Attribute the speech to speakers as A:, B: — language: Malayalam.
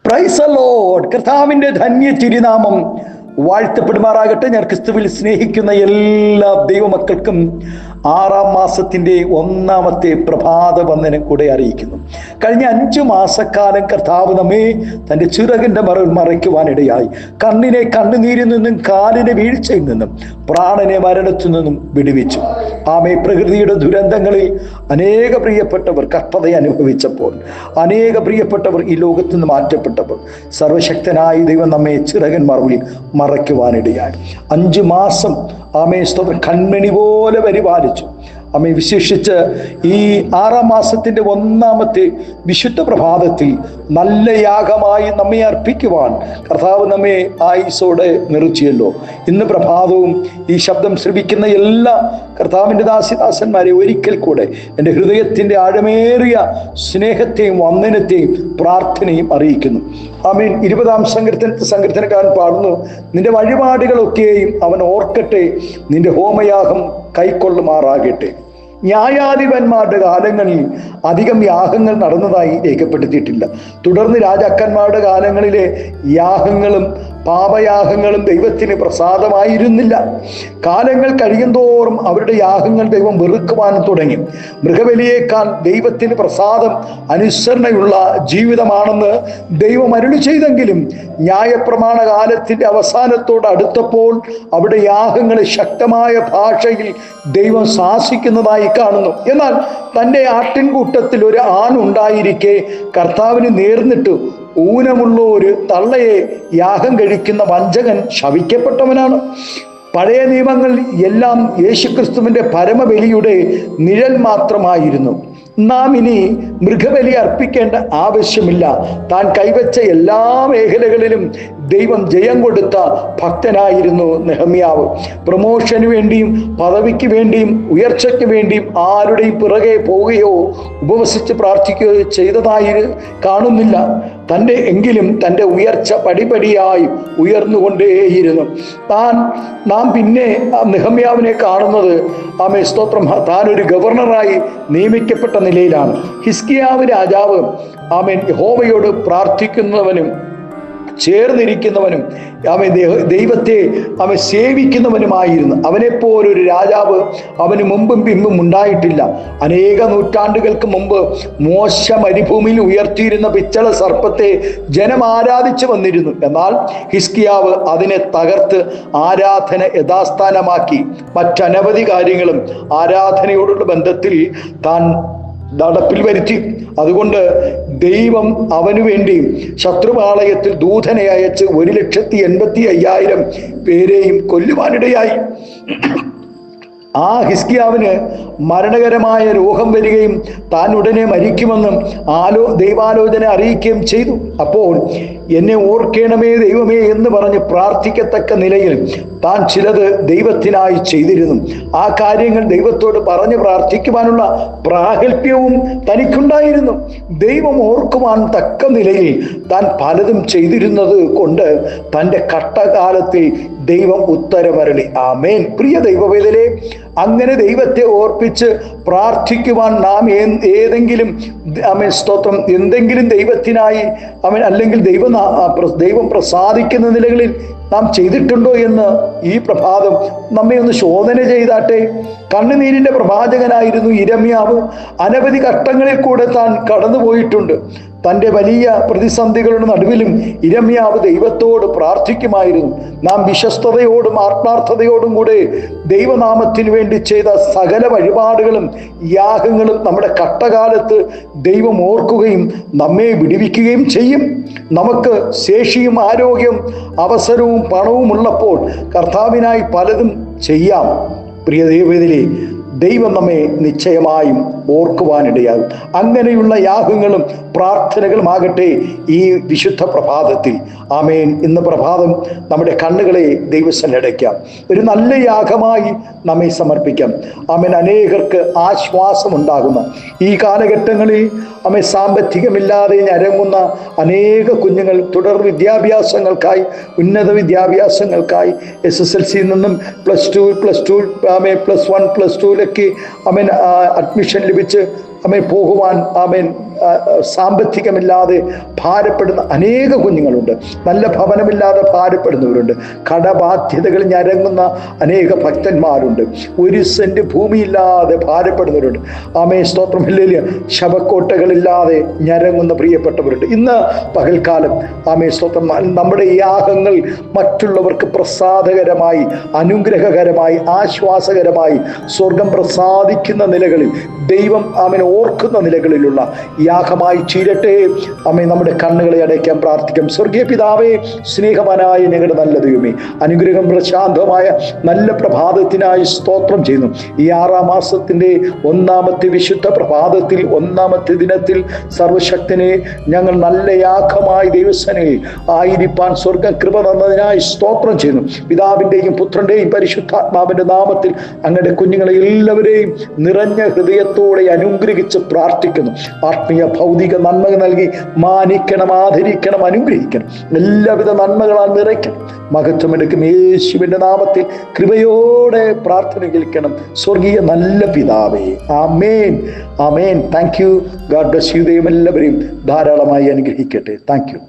A: Praise the Lord. കർത്താവിന്റെ ധന്യ തിരുനാമം വാഴ്ത്തപ്പെടുമാറാകട്ടെ. ഞാൻ ക്രിസ്തുവിൽ സ്നേഹിക്കുന്ന എല്ലാ ദൈവമക്കൾക്കും 6-ാം മാസത്തിന്റെ 1-ാമത്തെ പ്രഭാത വന്ദനം കൂടെ അറിയിക്കുന്നു. കഴിഞ്ഞ 5 മാസക്കാലം കർത്താവ് നമ്മെ തൻ്റെ ചിറകിന്റെ മറവിൽ മറയ്ക്കുവാനിടയായി. കണ്ണിനെ കണ്ണുനീരിൽ നിന്നും, കാലിനെ വീഴ്ചയിൽ നിന്നും, പ്രാണനെ മരണത്തിൽ നിന്നും വിടുവിച്ചു. ആമേ, പ്രകൃതിയുടെ ദുരന്തങ്ങളിൽ അനേക പ്രിയപ്പെട്ടവർ കഷ്ടത അനുഭവിച്ചപ്പോൾ, അനേക പ്രിയപ്പെട്ടവർ ഈ ലോകത്ത് നിന്ന് മാറ്റപ്പെട്ടപ്പോൾ, സർവശക്തനായ ദൈവം നമ്മെ ചിറകൻ മറവിൽ മറയ്ക്കുവാനിടയായി. 5 മാസം ആമേ സ്തോത്രം കൺമണി പോലെ പരിപാലിച്ചു. അമ്മ വിശേഷിച്ച് ഈ 6-ാം മാസത്തിന്റെ 1-ാമത്തെ വിശുദ്ധ പ്രഭാതത്തിൽ നല്ല യാഗമായി നമ്മെ അർപ്പിക്കുവാൻ കർത്താവ് നമ്മെ ആയുസ്സോടെ നിർത്തിയല്ലോ. ഇന്ന് പ്രഭാതവും ഈ ശബ്ദം ശ്രവിക്കുന്ന എല്ലാ കർത്താവിൻ്റെ ദാസിദാസന്മാരെ ഒരിക്കൽ കൂടെ എൻ്റെ ഹൃദയത്തിൻ്റെ ആഴമേറിയ സ്നേഹത്തെയും വന്ദനത്തെയും പ്രാർത്ഥനയും അറിയിക്കുന്നു. ആമേൻ. 20-ാം സങ്കീർത്തനക്കാരൻ പാടുന്നു, നിന്റെ വഴിപാടുകളൊക്കെയും അവൻ ഓർക്കട്ടെ, നിന്റെ ഹോമയാഗം കൈക്കൊള്ളുമാറാകട്ടെ. ന്യായാധിപന്മാരുടെ കാലങ്ങളിൽ അധികം യാഗങ്ങൾ നടന്നതായി രേഖപ്പെടുത്തിയിട്ടില്ല. തുടർന്ന് രാജാക്കന്മാരുടെ കാലങ്ങളിലെ യാഗങ്ങളും പാപയാഗങ്ങളും ദൈവത്തിന് പ്രസാദമായിരുന്നില്ല. കാലങ്ങൾ കഴിയുന്തോറും അവരുടെ യാഗങ്ങൾ ദൈവം വെറുക്കുവാൻ തുടങ്ങി. മൃഗബലിയേക്കാൾ ദൈവത്തിന് പ്രസാദം അനുസരണയുള്ള ജീവിതമാണെന്ന് ദൈവം അരുളി ചെയ്തെങ്കിലും ന്യായപ്രമാണ കാലത്തിന്റെ അവസാനത്തോട് അടുത്തപ്പോൾ അവിടെ യാഗങ്ങളെ ശക്തമായ ഭാഷയിൽ ദൈവം ശാസിക്കുന്നതായി കാണുന്നു. എന്നാൽ തൻ്റെ ആട്ടിൻകൂട്ടത്തിൽ ഒരു ആണുണ്ടായിരിക്കെ കർത്താവിന് നേർന്നിട്ട് ഊനമുള്ള ഒരു തള്ളയെ യാഗം കഴിക്കുന്ന വഞ്ചകൻ ശപിക്കപ്പെട്ടവനാണ്. പഴയ നിയമങ്ങൾ എല്ലാം യേശുക്രിസ്തുവിന്റെ പരമബലിയുടെ നിഴൽ മാത്രമായിരുന്നു. നാം ഇനി മൃഗബലി അർപ്പിക്കേണ്ട ആവശ്യമില്ല. താൻ കൈവച്ച എല്ലാ മേഖലകളിലും ദൈവം ജയം കൊടുത്ത ഭക്തനായിരുന്നു നെഹമ്യാവ്. പ്രമോഷന് വേണ്ടിയും പദവിക്ക് വേണ്ടിയും ഉയർച്ചയ്ക്ക് വേണ്ടിയും ആരുടെയും പിറകെ പോവുകയോ ഉപവസിച്ച് പ്രാർത്ഥിക്കുകയോ ചെയ്തതായി കാണുന്നില്ല. എങ്കിലും തൻ്റെ ഉയർച്ച പടിപടിയായി ഉയർന്നുകൊണ്ടേയിരുന്നു. നാം പിന്നെ നെഹമ്യാവിനെ കാണുന്നത് ആമേ സ്തോത്രം താൻ ഒരു ഗവർണറായി നിയമിക്കപ്പെട്ട നിലയിലാണ്. ഹിസ്കിയാവ് രാജാവ് ആമേൻ യഹോവയോട് പ്രാർത്ഥിക്കുന്നവനും ചേർന്നിരിക്കുന്നവനും ദൈവത്തെ അവൻ സേവിക്കുന്നവനുമായിരുന്നു. അവനെപ്പോലൊരു രാജാവ് അവന് മുമ്പും പിമ്പും ഉണ്ടായിട്ടില്ല. അനേക നൂറ്റാണ്ടുകൾക്ക് മുമ്പ് മോശ മരുഭൂമിയിൽ ഉയർത്തിയിരുന്ന പിച്ചള സർപ്പത്തെ ജനം ആരാധിച്ചു വന്നിരുന്നു. എന്നാൽ ഹിസ്കിയാവ് അതിനെ തകർത്ത് ആരാധന യഥാസ്ഥാനമാക്കി. മറ്റനവധി കാര്യങ്ങളും ആരാധനയോടുള്ള ബന്ധത്തിൽ താൻ നടപ്പിൽ വരുത്തി. അതുകൊണ്ട് ദൈവം അവനു വേണ്ടി ശത്രുപാളയത്തിൽ ദൂതനെ അയച്ച് 1,85,000 പേരെയും കൊല്ലുവാനിടയായി. ആ ഹിസ്കിയാവിന് മരണകരമായ രോഗം വരികയും താൻ ഉടനെ മരിക്കുമെന്നും ദൈവാലോചന അറിയിക്കുകയും ചെയ്തു. അപ്പോൾ എന്നെ ഓർക്കണമേ ദൈവമേ എന്ന് പറഞ്ഞ് പ്രാർത്ഥിക്കത്തക്ക നിലയിൽ താൻ ചിലത് ദൈവത്തിനായി ചെയ്തിരുന്നു. ആ കാര്യങ്ങൾ ദൈവത്തോട് പറഞ്ഞ് പ്രാർത്ഥിക്കുവാനുള്ള പ്രാഗൽഭ്യവും തനിക്കുണ്ടായിരുന്നു. ദൈവം ഓർക്കുവാൻ തക്ക നിലയിൽ താൻ പലതും ചെയ്തിരുന്നത് കൊണ്ട് തൻ്റെ കഷ്ടകാലത്തിൽ ദൈവം ഉത്തരമരളി. ആമേൻ. പ്രിയ ദൈവവേദലേ, അങ്ങനെ ദൈവത്തെ ഓർപ്പിച്ച് പ്രാർത്ഥിക്കുവാൻ നാം ഏതെങ്കിലും സ്തോത്രം എന്തെങ്കിലും ദൈവത്തിനായി അല്ലെങ്കിൽ ദൈവം പ്രസാദിക്കുന്ന നിലകളിൽ നാം ചെയ്തിട്ടുണ്ടോ എന്ന് ഈ പ്രഭാതം നമ്മെ ഒന്ന് ശോധന ചെയ്താട്ടെ. കണ്ണുനീരിന്റെ പ്രവാചകനായിരുന്നു യിരെമ്യാവ്. അനവധി ഘട്ടങ്ങളിൽ കൂടെ താൻ കടന്നുപോയിട്ടുണ്ട്. തൻ്റെ വലിയ പ്രതിസന്ധികളുടെ നടുവിലും യിരെമ്യാവ് ദൈവത്തോട് പ്രാർത്ഥിക്കുമായിരുന്നു. നാം വിശ്വസ്തയോടും ആത്മാർത്ഥതയോടും കൂടെ ദൈവനാമത്തിന് വേണ്ടി ചെയ്ത സകല വഴിപാടുകളും യാഗങ്ങളും നമ്മുടെ കഷ്ടകാലത്ത് ദൈവം ഓർക്കുകയും നമ്മെ വിടുവിക്കുകയും ചെയ്യും. നമുക്ക് ശേഷിയും ആരോഗ്യം അവസരവും പണവും ഉള്ളപ്പോൾ കർത്താവിനായി പലതും ചെയ്യാം. പ്രിയ ദൈവവേദനേ, ദൈവം നമ്മെ നിശ്ചയമായും ഓർക്കുവാനിടയാകും. അങ്ങനെയുള്ള യാഗങ്ങളും പ്രാർത്ഥനകളുമാകട്ടെ ഈ വിശുദ്ധ പ്രഭാതത്തിൽ. ആമേൻ. ഇന്ന് പ്രഭാതം നമ്മുടെ കണ്ണുകളെ ദൈവസന്നിധിയിലടയ്ക്കാം. ഒരു നല്ല യാഗമായി നമ്മെ സമർപ്പിക്കാം. ആമേൻ. അനേകർക്ക് ആശ്വാസം ഉണ്ടാകുന്ന ഈ കാലഘട്ടങ്ങളിൽ സാമ്പത്തികമില്ലാതെ ഞരങ്ങുന്ന അനേക കുഞ്ഞുങ്ങൾ തുടർ വിദ്യാഭ്യാസങ്ങൾക്കായി, ഉന്നത വിദ്യാഭ്യാസങ്ങൾക്കായി SSLC നിന്നും +2 +1 +2 അഡ്മിഷൻ ലഭിച്ച് പോകുവാൻ സാമ്പത്തികമില്ലാതെ ഭാരപ്പെടുന്ന അനേക കുഞ്ഞുങ്ങളുണ്ട്. നല്ല ഭവനമില്ലാതെ ഭാരപ്പെടുന്നവരുണ്ട്. കടബാധ്യതകൾ ഞരങ്ങുന്ന അനേക ഭക്തന്മാരുണ്ട്. 1 സെന്റ് ഭൂമിയില്ലാതെ ഭാരപ്പെടുന്നവരുണ്ട്. ആമേ സ്തോത്രം. ഹല്ലേലൂയ. ശവക്കോട്ടകളില്ലാതെ ഞരങ്ങുന്ന പ്രിയപ്പെട്ടവരുണ്ട്. ഇന്ന് പകൽക്കാലം ആമേ സ്തോത്രം, നമ്മുടെ യാഗങ്ങൾ മറ്റുള്ളവർക്ക് പ്രസാദകരമായി, അനുഗ്രഹകരമായി, ആശ്വാസകരമായി, സ്വർഗം പ്രസാദിക്കുന്ന നിലകളിൽ, ദൈവം അവനെ ഓർക്കുന്ന നിലകളിലുള്ള യാഗമായി ചീരട്ടെ. അമ്മേ, നമ്മുടെ കണ്ണുകളെ അടയ്ക്കാൻ പ്രാർത്ഥിക്കാം. സ്വർഗീയ പിതാവേ, സ്നേഹവാനായ ഞങ്ങളുടെ നല്ല ദൈവമേ, അനുഗ്രഹം പ്രശാന്തമായ നല്ല പ്രഭാതത്തിനായി സ്തോത്രം ചെയ്യുന്നു. ഈ 6-ാം മാസത്തിൻ്റെ 1-ാമത്തെ വിശുദ്ധ പ്രഭാതത്തിൽ, 1-ാമത്തെ ദിനത്തിൽ സർവശക്തനെ ഞങ്ങൾ നല്ല യാഗമായി ദൈവസേനയിൽ ആയിരിക്കാൻ സ്വർഗം കൃപ തന്നതിനായി സ്തോത്രം ചെയ്യുന്നു. പിതാവിൻ്റെയും പുത്രൻ്റെയും പരിശുദ്ധാത്മാവിൻ്റെ നാമത്തിൽ അങ്ങയുടെ കുഞ്ഞുങ്ങളെ എല്ലാവരെയും നിറഞ്ഞ ഹൃദയത്തോടെ അനുഗ്രഹിച്ച് പ്രാർത്ഥിക്കുന്നു. ആത്മീയ ഭൗതിക നന്മ നൽകി മാനിക്കണം, ആദരിക്കണം, അനുഗ്രഹിക്കണം. എല്ലാവിധ നന്മകളാൽ നിറയ്ക്കണം. മഹത്വമെടുക്കും യേശുവിൻ്റെ നാമത്തിൽ കൃപയോടെ പ്രാർത്ഥന കേൾക്കണം സ്വർഗീയ നല്ല പിതാവേ. Amen, amen. Thank you. God bless you. ദൈവം എല്ലാവരെയും ധാരാളമായി അനുഗ്രഹിക്കട്ടെ. Thank U.